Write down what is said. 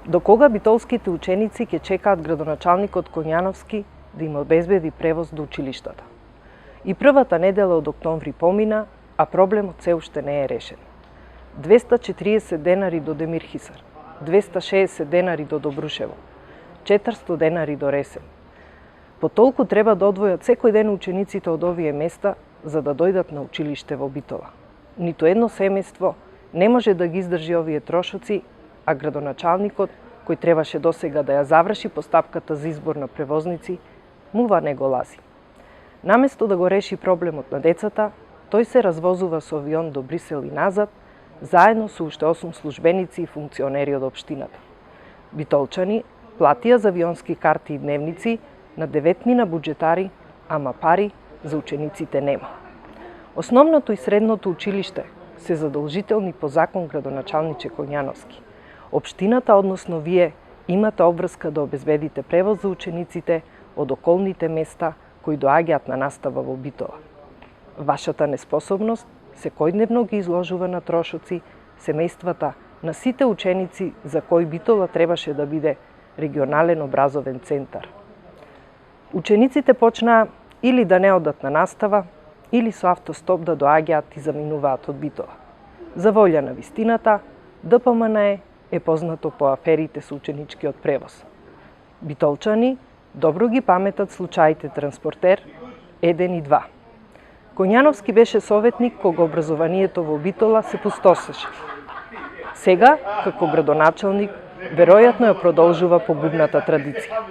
До кога битолските ученици ќе чекаат градоначалникот Коњановски да им обезбеди превоз до училиштата? И првата недела од октомври помина, а проблемот се уште не е решен. 240 денари до Демирхисар, 260 денари до Добрушево, 400 денари до Ресен. По толку треба да одвојат секој ден учениците од овие места за да дојдат на училиште во Битола. Ниту едно семејство не може да ги издржи овие трошоци, а градоначалникот, кој требаше досега да ја заврши постапката за избор на превозници, мува не го лази. Наместо да го реши проблемот на децата, тој се развозува со авион до Брисел и назад, заедно со уште 8 службеници и функционери од општината. Битолчани платија за авионски карти и дневници на 9 буџетари, ама пари за учениците нема. Основното и средното училиште се задолжителни по закон градоначалниче Коњановски. Општината, односно вие, имате обврска да обезбедите превоз за учениците од околните места кои доаѓаат на настава во Битола. Вашата неспособност секојдневно ги изложува на трошоци семејствата на сите ученици за кои Битола требаше да биде регионален образовен центар. Учениците почнаа или да не одат на настава, или со автостоп да доаѓаат и заминуваат од Битола. За волја на вистината, ДПМН е познато по аферите со ученичкиот превоз. Битолчани добро ги паметат случаите Транспортер 1 и 2. Коњановски беше советник кога образованието во Битола се пустосеше. Сега, како градоначалник, веројатно ја продолжува погубната традиција.